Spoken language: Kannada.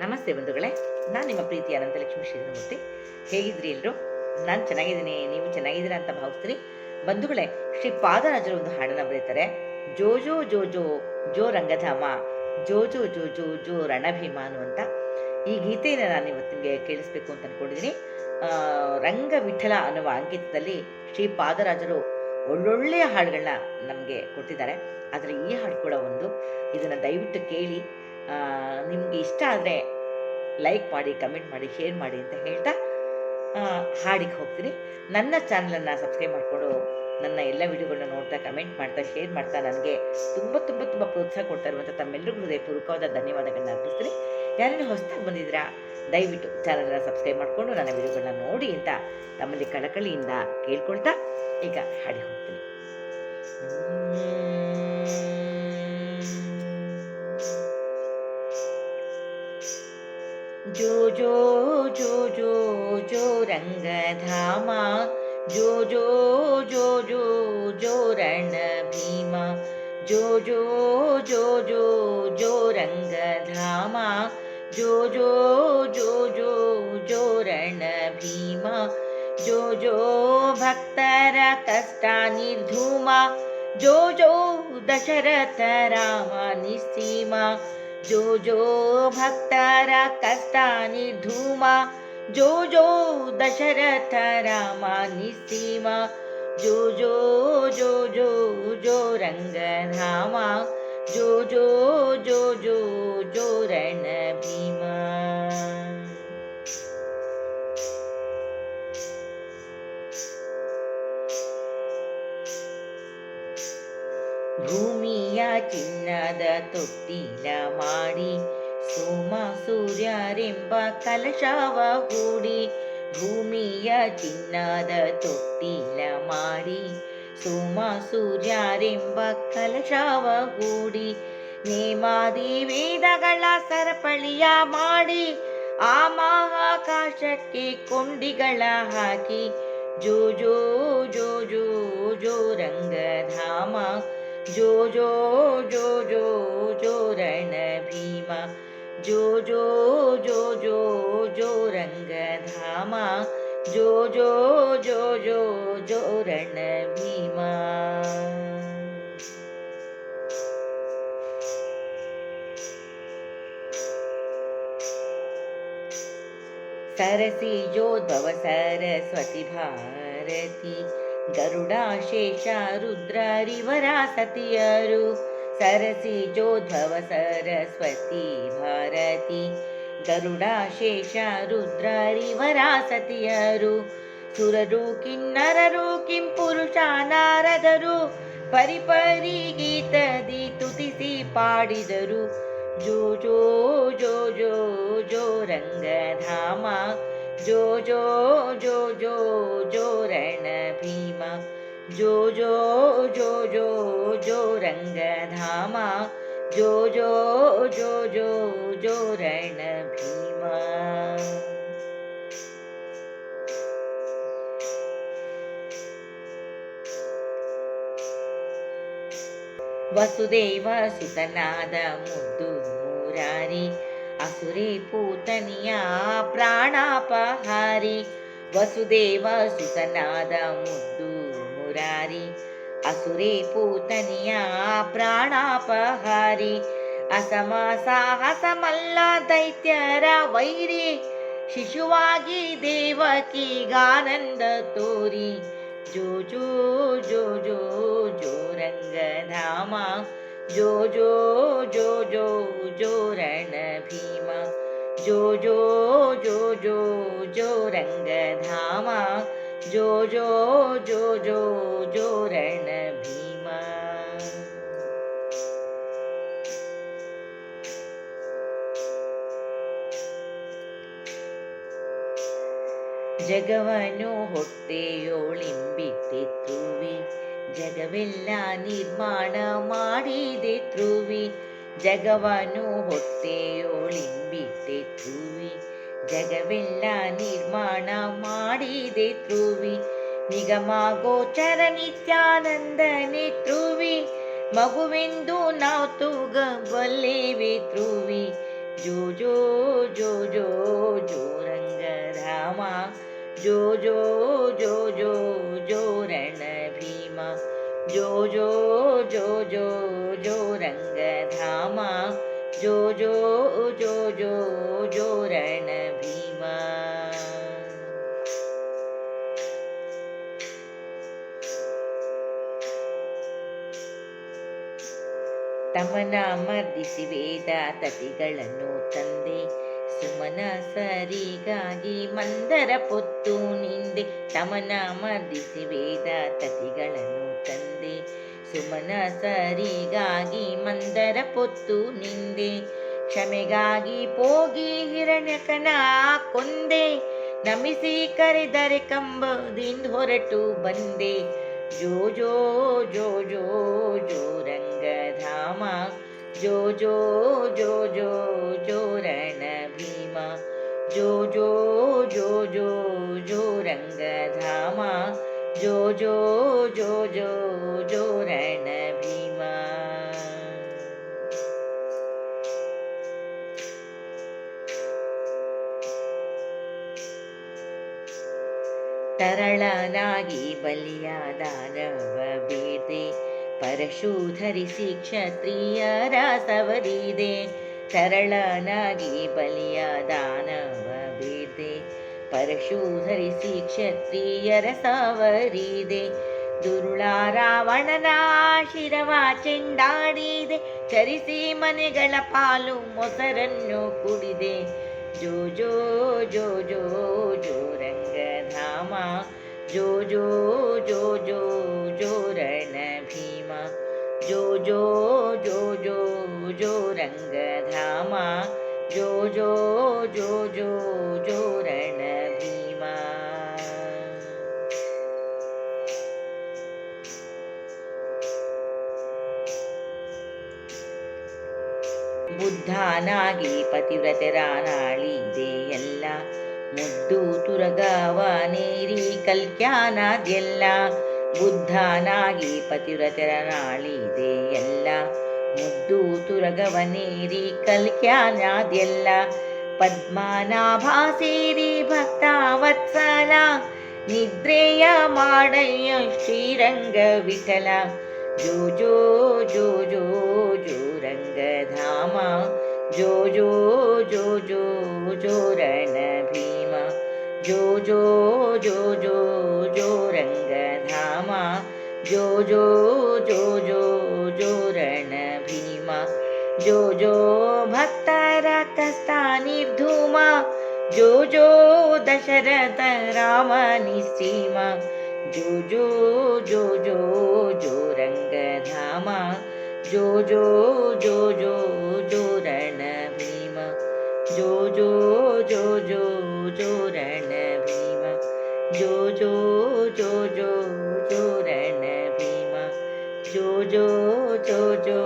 ನಮಸ್ತೆ ಬಂಧುಗಳೇ, ನಾನು ನಿಮ್ಮ ಪ್ರೀತಿಯ ಅನಂತಲಕ್ಷ್ಮಿ ಶ್ರೀಧರಮೂರ್ತಿ. ಹೇಗಿದ್ರಿ ಎಲ್ಲರೂ? ನಾನು ಚೆನ್ನಾಗಿದ್ದೀನಿ, ನೀವು ಚೆನ್ನಾಗಿದ್ದೀರಾ ಅಂತ ಭಾವಿಸ್ತೀನಿ. ಬಂಧುಗಳೇ, ಶ್ರೀ ಪಾದರಾಜರು ಒಂದು ಹಾಡನ್ನು ಬರೀತಾರೆ. ಜೋ ಜೋ ಜೋ ಜೋ ಜೋ ರಂಗಧಾಮ, ಜೋ ಜೋ ಜೋ ಜೋ ಜೋ ರಣಭೀಮ ಅನ್ನುವಂಥ ಈ ಗೀತೆಯನ್ನು ನಾನು ಇವತ್ತು ನಿಮಗೆ ಕೇಳಿಸ್ಬೇಕು ಅಂತ ಅಂದ್ಕೊಂಡಿದ್ದೀನಿ. ರಂಗ ವಿಠಲ ಅನ್ನುವ ಅಂಕಿತದಲ್ಲಿ ಶ್ರೀ ಪಾದರಾಜರು ಒಳ್ಳೊಳ್ಳೆಯ ಹಾಡುಗಳನ್ನ ನಮಗೆ ಕೊಟ್ಟಿದ್ದಾರೆ. ಆದರೆ ಈ ಹಾಡು ಕೂಡ ಒಂದು. ಇದನ್ನು ದಯವಿಟ್ಟು ಕೇಳಿ. ನಿಮಗೆ ಇಷ್ಟ ಆದರೆ ಲೈಕ್ ಮಾಡಿ, ಕಮೆಂಟ್ ಮಾಡಿ, ಶೇರ್ ಮಾಡಿ ಅಂತ ಹೇಳ್ತಾ ಹಾಡಿಗೆ ಹೋಗ್ತೀನಿ. ನನ್ನ ಚಾನಲನ್ನು ಸಬ್ಸ್ಕ್ರೈಬ್ ಮಾಡಿಕೊಂಡು ನನ್ನ ಎಲ್ಲ ವಿಡಿಯೋಗಳನ್ನ ನೋಡ್ತಾ, ಕಮೆಂಟ್ ಮಾಡ್ತಾ, ಶೇರ್ ಮಾಡ್ತಾ ನನಗೆ ತುಂಬ ತುಂಬ ತುಂಬ ಪ್ರೋತ್ಸಾಹ ಕೊಡ್ತಾ ಇರುವಂಥ ತಮ್ಮೆಲ್ಲರಿಗೂ ಹೃದಯಪೂರ್ವಕವಾದ ಧನ್ಯವಾದಗಳನ್ನ ಅರ್ಪಿಸ್ತೀನಿ. ಯಾರೇನು ಹೊಸದಾಗಿ ಬಂದಿದ್ದೀರಾ, ದಯವಿಟ್ಟು ಚಾನಲನ್ನು ಸಬ್ಸ್ಕ್ರೈಬ್ ಮಾಡಿಕೊಂಡು ನನ್ನ ವಿಡಿಯೋಗಳನ್ನ ನೋಡಿ ಅಂತ ತಮ್ಮಲ್ಲಿ ಕಳಕಳಿಯಿಂದ ಕೇಳ್ಕೊಳ್ತಾ ಈಗ ಹಾಡಿ ಹೋಗ್ತೀನಿ. ಜೋ ಜೋ ಜೋ ಜೋ ಜೋ ರಂಗಧಾಮ, ಜೋ ಜೋ ಜೋ ಜೋ ಜೋ ರಣ ಭೀಮ, ಜೋ ಜೋ ಜೋ ಜೋ ಜೋ ರಂಗಧಾಮ, ಜೋ ಜೋ ಜೋ ಜೋ ಜೋ ರಣ ಭೀಮ, ಜೋ ಜೋ ಭಕ್ತರ ಕಷ್ಟ ನಿರ್ಧೂಮ, ಜೋ ಜೋ ದಶರಥ ರಾಮ ನಿಸ್ಸೀಮ, ಜೋ ಜೋ ಭಕ್ತರ ಕಷ್ಟ ನಿರ್ಧೂಮ, ಜೋ ಜೋ ದಶರಥ ರಾಮ ನಿಸ್ಸೀಮ, ಜೋ ಜೋ ಜೋ ಜೋ ಜೋ ರಂಗಧಾಮ, ಜೋ ಜೋ ಜೋ ಜೋ ಜೋ ರಣ ಭೀಮ. ಭೂಮಿಯ ಚಿನ್ನದ ತೊಟ್ಟಿಲ ಮಾಡಿ, ಸೋಮ ಸೂರ್ಯರೆಂಬ ಕಲಶವ ಹೂಡಿ, ಭೂಮಿಯ ಚಿನ್ನದ ತೊಟ್ಟಿಲ ಮಾಡಿ, ಸೋಮ ಸೂರ್ಯರೆಂಬ ಕಲಶವ ಹೂಡಿ, ನೇಮಾದಿ ವೇದಗಳ ಸರಪಳಿಯ ಮಾಡಿ, ಆ ಮಹಾಕಾಶಕ್ಕೆ ಕೊಂಡಿಗಳ ಹಾಕಿ, ಜೋ ಜೋ ಜೋ ಜೋ ಜೋ ರಂಗಧಾಮ, ಜೋ ಜೋ ಜೋ ಜೋ ಜೋ ರಣ ಭೀಮ, ಜೋ ಜೋ ಜೋ ಜೋ ಜೋ ರಂಗಧಾಮ, ಜೋ ಜೋ ಜೋ ಜೋ ಜೋ ರಣ ಭೀಮ. ಸರಸಿ ಯೋದ್ಭವ ಸರಸ್ವತಿ ಭಾರತಿ, ಗರುಡ ಶೇಷ ರುದ್ರರಿವರ ಸತಿಯರು, ಸರಸಿ ಜೋದ್ಭವ ಸರಸ್ವತಿ ಭಾರತಿ, ಗರುಡ ಶೇಷ ರುದ್ರರಿವರ ಸತಿಯರು, ಸುರರು ಕಿನ್ನರರು ಕಿಂಪುರುಷ ನಾರದರು, ಪರಿಪರಿ ಗೀತದಿ ತುತಿಸಿ ಪಾಡಿದರು, ಜೋ ಜೋ ಜೋ ಜೋ ಜೋ ರಂಗಧಾಮ, ಜೋ ಜೋ ಜೋ ಜೋ ಜೋ ರಣ ಭೀಮ, ಜೋ ಜೋ ಜೋ ಜೋ ಜೋ ರಂಗಧಾಮ, ಜೋ ಜೋ ಜೋ ಜೋ ಜೋ ರಣ ಭೀಮ. ವಸುದೇವ ಸುತನಾದ ಮುದ್ದು ಮುರಾರಿ, ಅಸುರೇ ಪೂತನಿಯ ಪ್ರಾಣಾಪಹಾರಿ, ವಸುದೇವ ಸುತನಾದ ಮುದ್ದು ಮುರಾರಿ, ಅಸುರೇ ಪೂತನಿಯ ಪ್ರಾಣಾಪಹಾರಿ, ಅಸಮ ಸಾಹಸಮಲ್ಲ ದೈತ್ಯರ ವೈರಿ, ಶಿಶುವಾಗಿ ದೇವಕಿಗಾನಂದ ತೋರಿ, ಜೋ ಜೋ ಜೋ ಜೋ ಜೋ ರಂಗಧಾಮ, ಜೋ ಜೋ ಜೋ ಜೋ ಜೋ ರಣ ಭೀಮ, ಜೋ ಜೋ ಜೋ ಜೋ ಜೋ ರಂಗಧಾಮ, ಜೋ ಜೋ ಜೋ ಜೋ ಜೋ ರಣ ಭೀಮ. ಜಗವನು ಹೊಟ್ಟೆಯೋಳಿಂಬಿಟ್ಟೆ ತ್ರುವಿ, ಜಗವೆಲ್ಲ ನಿರ್ಮಾಣ ಮಾಡಿದೆ ತ್ರುವಿ, ಜಗವನು ಹೊಟ್ಟೆಯೋಳಿಂಬಿಟ್ಟೆ ತ್ರುವಿ, ಜಗವೆಲ್ಲ ನಿರ್ಮಾಣ ಮಾಡಿದೆ ತ್ರುವಿ, ನಿಗಮ ಗೋಚರ ನಿತ್ಯಾನಂದನೆ ತ್ರುವಿ, ಮಗುವೆಂದು ನಾವು ತೂಗಬಲ್ಲೇವೆ ತ್ರುವಿ, ಜೋ ಜೋ ಜೋ ಜೋ ಜೋ ರಂಗಧಾಮ ಜೋ ಜೋ ಜೋ ಜೋ ಜೋ ರಣ ಭೀಮ ಜೋ ಜೋ ಜೋ ಜೋ ಜೋ ರಂಗಧಾಮ ಜೋ ಜೋ ಜೋ ಜೋ ಜೋ ರಣ ಭೀಮ. ತಮನ ಮರ್ದಿಸಿ ವೇದ ತತಿಗಳನ್ನು ತಂದೆ ಸುಮನ ಸರಿಗಾಗಿ ಮಂದರ ಪೊತ್ತು ನಿಂದೆ. ತಮನ ಮರ್ದಿಸಿ ವೇದ ತತಿಗಳನ್ನು ತಂದೆ ಸುಮನ ಸರಿಗಾಗಿ ಮಂದರ ಪೊತ್ತು ನಿಂದೆ. ಕ್ಷಮೆಗಾಗಿ ಪೋಗಿ ಹಿರಣ್ಯಕನ ಕೊಂದೆ ನಮಿಸಿ ಕರೆದರೆ ಕಂಬದಿಂದ ಹೊರಟು ಬಂದೆ. ಜೋ ಜೋ ಜೋ ಜೋ ಜೋ ರಂಗಧಾಮ ಜೋ ಜೋ ಜೋ ಜೋ ಜೋ ರಣ ಭೀಮ ಜೋ ಜೋ ಜೋ ಜೋ ಜೋ ರಂಗಧಾಮ ಜೋ ಜೋ ಜೋ ಜೋ ಜೋ ರಣ ಭೀಮ. ತರಳನಾಗಿ ಬಲಿಯಾದಾನವ ಬೇದೆ ಪರಶು ಧರಿಸಿ ಕ್ಷತ್ರಿಯರ ಸವರಿದೆ. ತರಳನಾಗಿ ಬಲಿಯಾದಾನವ ಬೇದೆ ಪರಶು ಧರಿಸಿ ಕ್ಷತ್ರಿಯರ ಸವರಿದೆ. ದುರುಳ ರಾವಣನ ಶಿರವ ಚೆಂಡಾಡಿದೆ ಚರಿಸಿ ಮನೆಗಳ ಪಾಲು ಮೊಸರನ್ನು ಕುಡಿದೆ. ಜೋ ಜೋ ಜೋ ಜೋ ಜೋ ರಂಗಧಾಮ ಜೋ ಜೋ ಜೋ ಜೋ ಜೋ ರಣ ಭೀಮ ಜೋ ಜೋ ಜೋ ಜೋ ಜೋ ರಂಗಧಾಮ ಜೋ ಜೋ ಜೋ ಜೋ ಜೋ ರಣ ಭೀಮ. ಬುದ್ಧನಾಗಿ ಪತಿವ್ರತರಾನಾಳಿದೆ ಎಲ್ಲ ಮುದ್ದು ತುರಗವನೇರಿ ಕಲ್ಕ್ಯಾನದೆಲ್ಲ. ಬುದ್ಧನಾಗಿ ಪತಿವ್ರತರಾನಾಳಿದೆ ಎಲ್ಲ ಮುದ್ದು ತುರಗವನೇರಿ ಕಲ್ಕ್ಯಾನದೆಲ್ಲ. ಪದ್ಮನಾಭ ಸೇರಿ ಭಕ್ತವತ್ಸಲ ನಿದ್ರೆಯ ಮಾಡಯ್ಯ ಶ್ರೀರಂಗ ವಿಠಲ ಜೋ ಜೋ ಜೋ ಜೋ ಜೋ ರಂಗಧಾಮ ಜೋ ಜೋ ಜೋ ಜೋ ಜೋ ರಣ ಭೀಮ ಜೋ ಜೋ ಜೋ ಜೋ ಜೋ ರಂಗಧಾಮ ಜೋ ಜೋ ಜೋ ಜೋ ಜೋ ರಣ ಭೀಮ ಜೋ ಜೋ ಭಕ್ತರ ಕಷ್ಟ ನಿರ್ಧೂಮ ಜೋ ಜೋ ದಶರಥ ರಾಮ ನಿಸ್ಸೀಮ ಜೋ ಜೋ ಜೋ ಜೋ ಜೋ ರಂಗಧಾಮ ಜೋ ಜೋ ಜೋ ಜೋ ಜೋ ರಣ ಭೀಮ ಜೋ ಜೋ ಜೋ ಜೋ ಜೋ ರಣ ಭೀಮ ಜೋ ಜೋ ಜೋ ಜೋ ಜೋ ರಣ ಭೀಮ ಜೋ ಜೋ ಜೋ ಜೋ